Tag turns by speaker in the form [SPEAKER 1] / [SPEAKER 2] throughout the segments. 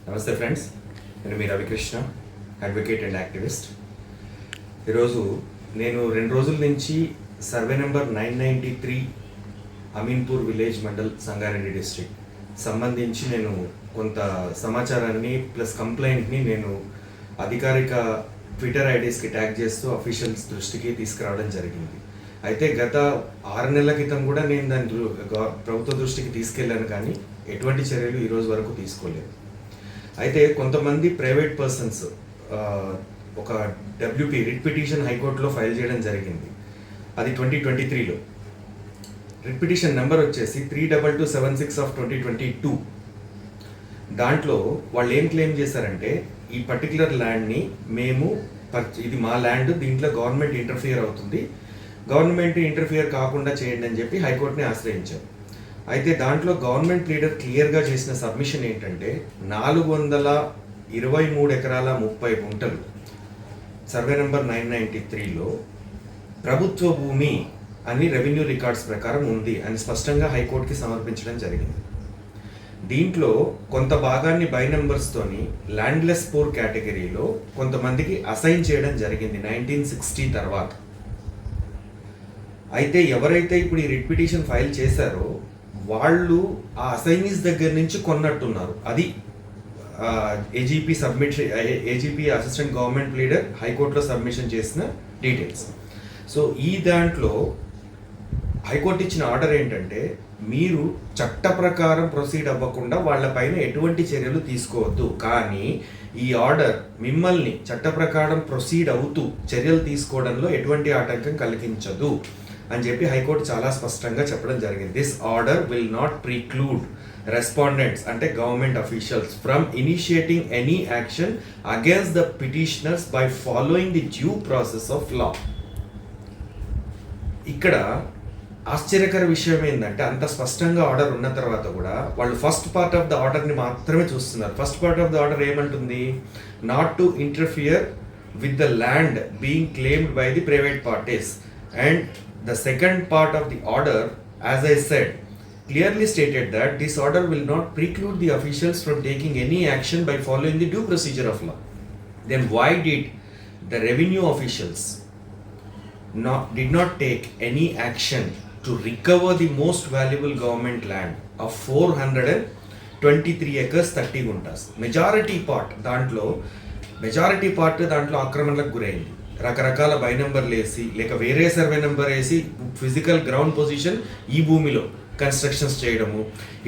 [SPEAKER 1] నమస్తే ఫ్రెండ్స్, నేను మీ Ravikrishna, advocate and activist. ఈరోజు నేను 2 రోజుల నుంచి survey number 993 Ameenpur village mandal Sangareddy district సంబంధించి నేను కొంత సమాచారాన్ని ప్లస్ కంప్లైంట్ని నేను అధికారిక ట్విట్టర్ ఐడీస్కి ట్యాగ్ చేస్తూ అఫీషియల్స్ దృష్టికి తీసుకురావడం జరిగింది. అయితే గత 6 నెలల క్రితం కూడా నేను దాన్ని ప్రభుత్వ దృష్టికి తీసుకెళ్ళాను, కానీ ఎటువంటి చర్యలు ఈరోజు వరకు తీసుకోలేదు. అయితే కొంతమంది ప్రైవేట్ పర్సన్స్ ఒక డబ్ల్యూపీ రిట్ పిటిషన్ హైకోర్టులో ఫైల్ చేయడం జరిగింది. అది 2023లో. రిట్ పిటిషన్ నెంబర్ వచ్చేసి 32276 ఆఫ్ 2022. దాంట్లో వాళ్ళు ఏం క్లెయిమ్ చేశారంటే, ఈ పర్టికులర్ ల్యాండ్ని మేము ఇది మా ల్యాండ్, దీంట్లో గవర్నమెంట్ ఇంటర్ఫియర్ అవుతుంది, గవర్నమెంట్ ఇంటర్ఫియర్ కాకుండా చేయండి అని చెప్పి హైకోర్టుని ఆశ్రయించారు. అయితే దాంట్లో గవర్నమెంట్ లీడర్ క్లియర్గా చేసిన సబ్మిషన్ ఏంటంటే 423 ఎకరాల 30 గుంటలు సర్వే నెంబర్ 993లో ప్రభుత్వ భూమి అని రెవెన్యూ రికార్డ్స్ ప్రకారం ఉంది అని స్పష్టంగా హైకోర్టుకి సమర్పించడం జరిగింది. దీంట్లో కొంత భాగాన్ని బై నెంబర్స్తోని ల్యాండ్లెస్ పూర్ కేటగిరీలో కొంతమందికి అసైన్ చేయడం జరిగింది 1960 తర్వాత. అయితే ఎవరైతే ఇప్పుడు ఈ రిట్ పిటిషన్ ఫైల్ చేశారో వాళ్ళు ఆ అసైనీస్ దగ్గర నుంచి కొన్నట్టున్నారు. అది ఏజీపీ అసిస్టెంట్ గవర్నమెంట్ లీడర్ హైకోర్టులో సబ్మిషన్ చేసిన డీటెయిల్స్. సో ఈ దాంట్లో హైకోర్టు ఇచ్చిన ఆర్డర్ ఏంటంటే, మీరు చట్ట ప్రకారం ప్రొసీడ్ అవ్వకుండా వాళ్ళపైన ఎటువంటి చర్యలు తీసుకోవద్దు, కానీ ఈ ఆర్డర్ మిమ్మల్ని చట్ట ప్రకారం ప్రొసీడ్ అవుతూ చర్యలు తీసుకోవడంలో ఎటువంటి ఆటంకం కలిగించదు అని చెప్పి హైకోర్టు చాలా స్పష్టంగా చెప్పడం జరిగింది. This order will not preclude respondents అంటే government officials from initiating any action against the petitioners by following the due process of law. ఇక్కడ ఆశ్చర్యకర విషయం ఏంటంటే, అంత స్పష్టంగా ఆర్డర్ ఉన్న తర్వాత కూడా వాళ్ళు ఫస్ట్ పార్ట్ ఆఫ్ ద ఆర్డర్ని మాత్రమే చూస్తున్నారు. First part of the order ఏమంటుంది? Not to interfere with the land being claimed by the private parties. And the second part of the order, as I said, clearly stated that this order will not preclude the officials from taking any action by following the due procedure of law. Then why did the revenue officials did not take any action to recover the most valuable government land of 423 acres 30 guntas? Majority part దాంట్లో ఆక్రమణలకు గురైంది. రకరకాల by నెంబర్లు వేసి లేక వేరే survey number వేసి physical ground position ఈ భూమిలో కన్స్ట్రక్షన్స్ చేయడము,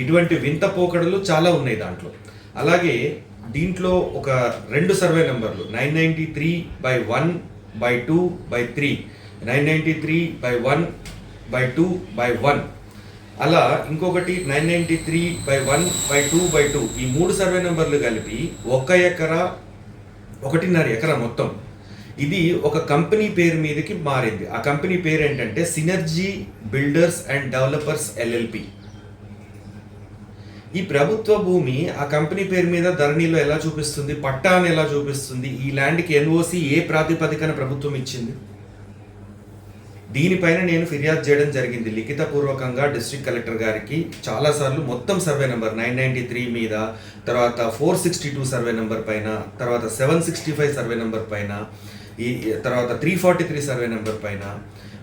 [SPEAKER 1] ఇటువంటి వింత పోకడలు చాలా ఉన్నాయి దాంట్లో. అలాగే దీంట్లో ఒక 2 సర్వే నెంబర్లు 993/1/2/3, 993/1/2/1, అలా ఇంకొకటి 993/1/2/2, ఈ 3 సర్వే నెంబర్లు కలిపి 1.5 ఎకరా మొత్తం ఇది ఒక కంపెనీ పేరు మీదకి మారింది. ఆ కంపెనీ పేరు ఏంటంటే synergy builders and developers LLP. ఈ ప్రభుత్వ భూమి ఆ కంపెనీ పేరు మీద ధరణిలో ఎలా చూపిస్తుంది, పట్టాను ఎలా చూపిస్తుంది, ఈ ల్యాండ్కి ఎన్ఓసి ఏ ప్రాతిపదికన ప్రభుత్వం ఇచ్చింది? దీనిపైన నేను ఫిర్యాదు చేయడం జరిగింది లిఖితపూర్వకంగా డిస్ట్రిక్ట్ కలెక్టర్ గారికి చాలాసార్లు. మొత్తం సర్వే నెంబర్ 993 మీద, తర్వాత 462 సర్వే నెంబర్ పైన, తర్వాత 765 సర్వే నెంబర్ పైన, ఈ తర్వాత 343 సర్వే నెంబర్ పైన,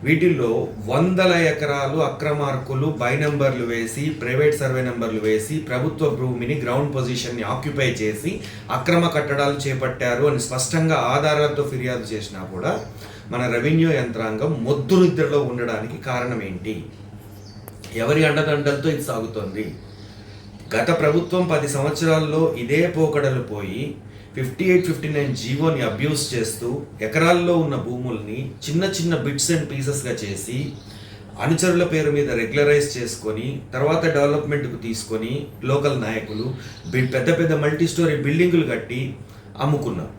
[SPEAKER 1] వీటిల్లో 100 ఎకరాలు అక్రమార్కులు బై నెంబర్లు వేసి ప్రైవేట్ సర్వే నెంబర్లు వేసి ప్రభుత్వ భూమిని గ్రౌండ్ పొజిషన్ని ఆక్యుపై చేసి అక్రమ కట్టడాలు చేపట్టారు అని స్పష్టంగా ఆధారాలతో ఫిర్యాదు చేసినా కూడా మన రెవెన్యూ యంత్రాంగం మొద్దు నిద్రలో ఉండడానికి కారణం ఏంటి? ఎవరి అండదండలతో ఇది సాగుతోంది? గత ప్రభుత్వం 10 సంవత్సరాల్లో ఇదే పోకడలు పోయి 58-59 జీవోని అబ్యూస్ చేస్తూ ఎకరాల్లో ఉన్న భూముల్ని చిన్న చిన్న బిట్స్ అండ్ పీసెస్గా చేసి అనుచరుల పేరు మీద రెగ్యులరైజ్ చేసుకొని తర్వాత డెవలప్మెంట్కు తీసుకొని లోకల్ నాయకులు పెద్ద పెద్ద మల్టీ స్టోరీ బిల్డింగులు కట్టి అమ్ముకున్నారు.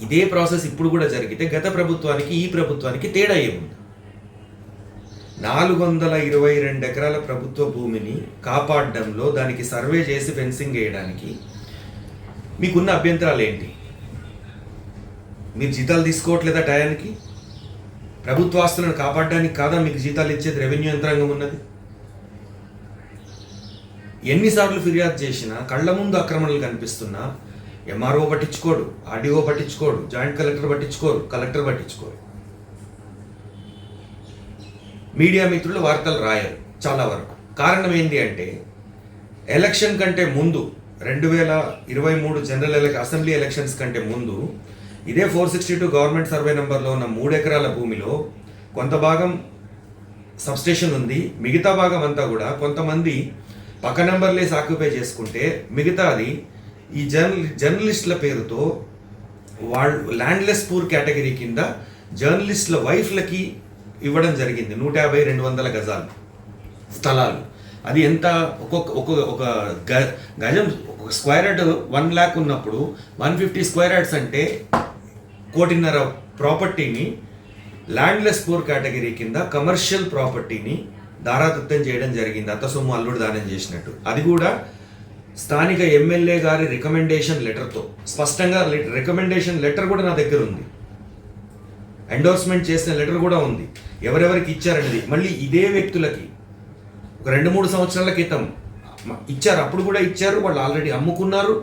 [SPEAKER 1] ఇదే ప్రాసెస్ ఇప్పుడు కూడా జరిగితే గత ప్రభుత్వానికి ఈ ప్రభుత్వానికి తేడా ఏముంది? 422 ఎకరాల ప్రభుత్వ భూమిని కాపాడడంలో, దానికి సర్వే చేసి ఫెన్సింగ్ వేయడానికి మీకున్న అభ్యంతరాలు ఏంటి? మీరు జీతాలు తీసుకోవట్లేదా టయానికి? ప్రభుత్వ ఆస్తులను కాపాడడానికి కాదా మీకు జీతాలు ఇచ్చేది రెవెన్యూ యంత్రాంగం ఉన్నది? ఎన్నిసార్లు ఫిర్యాదు చేసినా కళ్ళ ముందు ఆక్రమణలు కనిపిస్తున్నా ఎంఆర్ఓ పట్టించుకోడు, ఆర్డీఓ పట్టించుకోడు, జాయింట్ కలెక్టర్ పట్టించుకోరు, కలెక్టర్ పట్టించుకోరు. మీడియా మిత్రులు వార్తలు రాయరు చాలా వరకు. కారణం ఏంటి అంటే ఎలక్షన్ కంటే ముందు 2023 జనరల్ అసెంబ్లీ ఎలక్షన్స్ కంటే ముందు ఇదే 462 గవర్నమెంట్ సర్వే నెంబర్లో ఉన్న 3 ఎకరాల భూమిలో కొంత భాగం సబ్స్టేషన్ ఉంది, మిగతా భాగం అంతా కూడా కొంతమంది పక్క నెంబర్లేసి ఆక్యుపై చేసుకుంటే మిగతాది ఈ జర్నలిస్టుల పేరుతో వాళ్ళు ల్యాండ్లెస్ పూర్ కేటగిరీ కింద జర్నలిస్టుల వైఫ్లకి ఇవ్వడం జరిగింది. 150-200 గజాలు స్థలాలు. అది ఎంత ఒక గజం ఒక స్క్వేర్ యార్డ్ 1 lakh ఉన్నప్పుడు 150 స్క్వేర్ యార్డ్స్ అంటే 1.5 కోటి ప్రాపర్టీని ల్యాండ్లెస్ పూర్ కేటగిరీ కింద కమర్షియల్ ప్రాపర్టీని దారాదత్తం చేయడం జరిగింది. అత్త సొమ్ము అల్లుడు దానం చేసినట్టు. అది కూడా స్థానిక ఎమ్మెల్యే గారి రికమెండేషన్ లెటర్తో స్పష్టంగా రికమెండేషన్ లెటర్ కూడా నా దగ్గర ఉంది, ఎండోర్స్మెంట్ చేసిన లెటర్ కూడా ఉంది, ఎవరెవరికి ఇచ్చారనేది. మళ్ళీ ఇదే వ్యక్తులకి ఒక 2-3 సంవత్సరాల క్రితం ఇచ్చారు, అప్పుడు కూడా ఇచ్చారు, వాళ్ళు ఆల్రెడీ అమ్ముకున్నారు,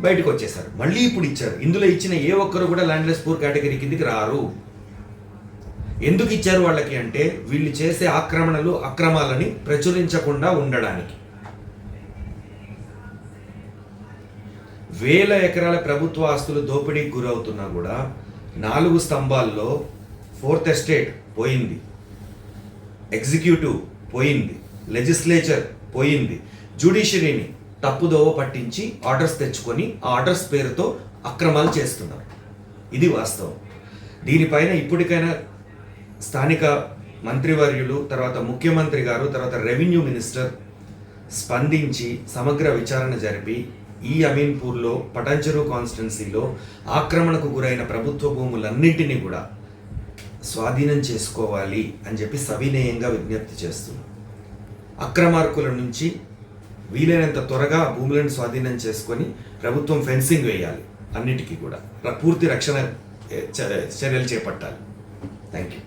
[SPEAKER 1] బయటకు వచ్చేసారు, మళ్ళీ ఇప్పుడు ఇచ్చారు. ఇందులో ఇచ్చిన ఏ ఒక్కరు కూడా ల్యాండ్లెస్ పూర్ కేటగిరీ కిందికి రారు. ఎందుకు ఇచ్చారు వాళ్ళకి అంటే వీళ్ళు చేసే ఆక్రమణలు అక్రమాలని ప్రచురించకుండా ఉండడానికి. 1000 ఎకరాల ప్రభుత్వ ఆస్తులు దోపిడీకి గురవుతున్నా కూడా 4 స్తంభాల్లో 4th ఎస్టేట్ పోయింది, ఎగ్జిక్యూటివ్ పోయింది, లెజిస్లేచర్ పోయింది, జ్యుడిషియరీని తప్పుదోవ పట్టించి ఆర్డర్స్ తెచ్చుకొని ఆ ఆర్డర్స్ పేరుతో అక్రమాలు చేస్తున్నారు. ఇది వాస్తవం. దీనిపైన ఇప్పటికైనా స్థానిక మంత్రివర్యులు, తర్వాత ముఖ్యమంత్రి గారు, తర్వాత రెవెన్యూ మినిస్టర్ స్పందించి సమగ్ర విచారణ జరిపి ఈ అమీన్పూర్లో పటాన్చెరు కాన్స్టిట్యున్సీలో ఆక్రమణకు గురైన ప్రభుత్వ భూములన్నింటినీ కూడా స్వాధీనం చేసుకోవాలి అని చెప్పి సవినయంగా విజ్ఞప్తి చేస్తున్నాం. అక్రమార్కుల నుంచి వీలైనంత త్వరగా భూములను స్వాధీనం చేసుకొని ప్రభుత్వం ఫెన్సింగ్ వేయాలి, అన్నిటికీ కూడా పూర్తి రక్షణ చర్యలు చేపట్టాలి. Thank you.